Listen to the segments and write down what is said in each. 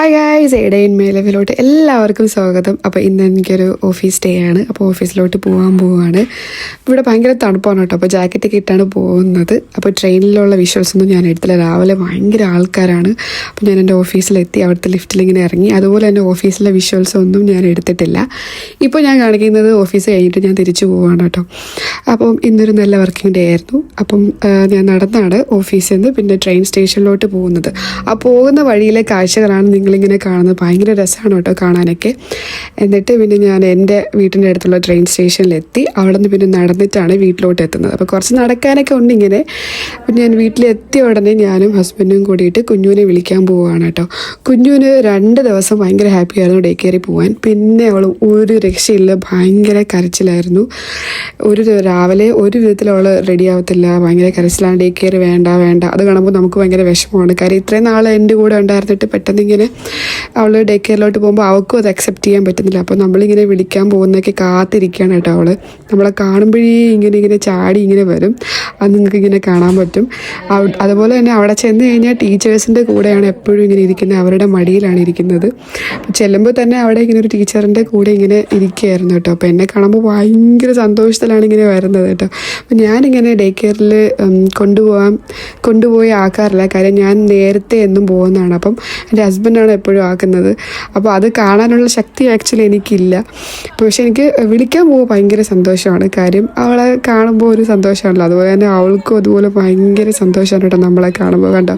Hi guys, a day in my ലൈഫിലോട്ട് എല്ലാവർക്കും സ്വാഗതം. അപ്പോൾ ഇന്ന് എനിക്കൊരു ഓഫീസ് ഡേ ആണ്. അപ്പോൾ ഓഫീസിലോട്ട് പോവാണ്. ഇവിടെ ഭയങ്കര തണുപ്പാണ് കേട്ടോ. അപ്പോൾ ജാക്കറ്റൊക്കെ ഇട്ടാണ് പോകുന്നത്. അപ്പോൾ ട്രെയിനിലുള്ള വിഷ്വൽസ് ഒന്നും ഞാൻ എടുത്തില്ല. രാവിലെ ഭയങ്കര ആൾക്കാരാണ്. അപ്പോൾ ഞാൻ എൻ്റെ ഓഫീസിലെത്തി, അവിടുത്തെ ലിഫ്റ്റിൽ ഇങ്ങനെ ഇറങ്ങി. അതുപോലെ തന്നെ ഓഫീസിലെ വിഷ്വൽസ് ഒന്നും ഞാൻ എടുത്തിട്ടില്ല. ഇപ്പോൾ ഞാൻ കാണിക്കുന്നത് ഓഫീസ് കഴിഞ്ഞിട്ട് ഞാൻ തിരിച്ചു പോവുകയാണ് കേട്ടോ. അപ്പം ഇന്നൊരു നല്ല വർക്കിംഗ് ഡേ ആയിരുന്നു. അപ്പം ഞാൻ നടന്നാണ് ഓഫീസിൽ നിന്ന് പിന്നെ ട്രെയിൻ സ്റ്റേഷനിലോട്ട് പോകുന്നത്. ആ പോകുന്ന വഴിയിലെ കാഴ്ചകളാണ് നിങ്ങളിങ്ങനെ കാണുന്നത്. ഭയങ്കര രസമാണ് കേട്ടോ കാണാനൊക്കെ. എന്നിട്ട് പിന്നെ ഞാൻ എൻ്റെ വീട്ടിൻ്റെ അടുത്തുള്ള ട്രെയിൻ സ്റ്റേഷനിലെത്തി. അവിടെ നിന്ന് പിന്നെ നടന്നിട്ടാണ് വീട്ടിലോട്ട് എത്തുന്നത്. അപ്പോൾ കുറച്ച് നടക്കാനൊക്കെ ഉണ്ട് ഇങ്ങനെ. പിന്നെ ഞാൻ വീട്ടിലെത്തിയ ഉടനെ ഞാനും ഹസ്ബൻഡും കൂടിയിട്ട് കുഞ്ഞുവിനെ വിളിക്കാൻ പോവുകയാണ് കേട്ടോ. കുഞ്ഞുവിന് 2 ദിവസം ഭയങ്കര ഹാപ്പി ആയിരുന്നു ഡേ കെയറിൽ പോകാൻ. പിന്നെ അവൾ ഒരു രക്ഷയില്ല, ഭയങ്കര കരച്ചിലായിരുന്നു. രാവിലെ ഒരു വിധത്തിൽ അവൾ റെഡി ആവത്തില്ല, ഭയങ്കര കരച്ചിലാണ്. ഡേ കെയർ വേണ്ട. അത് കാണുമ്പോൾ നമുക്ക് ഭയങ്കര വിഷമമാണ്. കാര്യം ഇത്രയും നാൾ എൻ്റെ കൂടെ ഉണ്ടായിരുന്നിട്ട് പെട്ടെന്ന് ഇങ്ങനെ അവൾ ഡേ കെയറിലോട്ട് പോകുമ്പോൾ അവൾക്കും അത് അക്സെപ്റ്റ് ചെയ്യാൻ പറ്റുന്നില്ല. അപ്പോൾ നമ്മളിങ്ങനെ വിളിക്കാൻ പോകുന്നതൊക്കെ കാത്തിരിക്കുകയാണ് കേട്ടോ. അവൾ നമ്മളെ കാണുമ്പോഴേ ഇങ്ങനെ ചാടി ഇങ്ങനെ വരും. അത് നിങ്ങൾക്ക് ഇങ്ങനെ കാണാൻ പറ്റും. അതുപോലെ തന്നെ അവിടെ ചെന്ന് കഴിഞ്ഞാൽ ടീച്ചേഴ്സിൻ്റെ കൂടെയാണ് എപ്പോഴും ഇങ്ങനെ ഇരിക്കുന്നത്. അവരുടെ മടിയിലാണ് ഇരിക്കുന്നത്. ചെല്ലുമ്പോൾ തന്നെ അവിടെ ഇങ്ങനെ ഒരു ടീച്ചറിൻ്റെ കൂടെ ഇങ്ങനെ ഇരിക്കുകയായിരുന്നു കേട്ടോ. അപ്പോൾ എന്നെ കാണുമ്പോൾ ഭയങ്കര സന്തോഷത്തിലാണ് ഇങ്ങനെ വരുന്നത് കേട്ടോ. അപ്പം ഞാനിങ്ങനെ ഡേ കെയറിൽ കൊണ്ടുപോയി ആക്കാറില്ല. കാര്യം ഞാൻ നേരത്തെ എന്നും പോകുന്നതാണ്. അപ്പം എൻ്റെ ഹസ്ബൻഡാണ് എപ്പോഴും ആക്കുന്നത്. അപ്പോൾ അത് കാണാനുള്ള ശക്തി ആക്ച്വലി എനിക്കില്ല. പക്ഷെ എനിക്ക് വിളിക്കാൻ പോകുമ്പോൾ ഭയങ്കര സന്തോഷമാണ്. കാര്യം അവളെ കാണുമ്പോൾ ഒരു സന്തോഷമാണല്ലോ. അതുപോലെ തന്നെ അവൾക്കും അതുപോലെ ഭയങ്കര സന്തോഷമാണ് കേട്ടോ നമ്മളെ കാണുമ്പോൾ കണ്ടോ.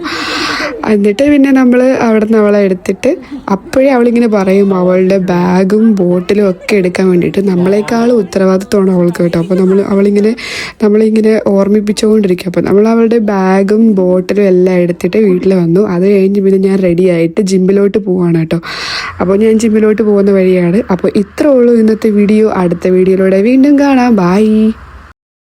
എന്നിട്ട് പിന്നെ നമ്മൾ അവിടെ നിന്ന് അവളെ എടുത്തിട്ട് അപ്പോഴേ അവളിങ്ങനെ പറയും അവളുടെ ബാഗും ബോട്ടിലും ഒക്കെ എടുക്കാൻ വേണ്ടിയിട്ട്. നമ്മളെക്കാളും ഉത്തരവാദിത്വമാണ് അവൾക്ക് കേട്ടോ. അപ്പോൾ നമ്മളിങ്ങനെ ഓർമ്മിപ്പിച്ചുകൊണ്ടിരിക്കും. അപ്പോൾ നമ്മൾ അവളുടെ ബാഗും ബോട്ടിലും എല്ലാം എടുത്തിട്ട് വീട്ടിൽ വന്നു. അത് കഴിഞ്ഞ് പിന്നെ ഞാൻ റെഡി ആയിട്ട് ജിമ്മിലോട്ട് പോവാണ് കേട്ടോ. അപ്പോൾ ഞാൻ ജിമ്മിലോട്ട് പോകുന്ന വഴിയാണ്. അപ്പോൾ ഇത്രേ ഉള്ളൂ ഇന്നത്തെ വീഡിയോ. അടുത്ത വീഡിയോയിലൂടെ വീണ്ടും കാണാം. ബൈ.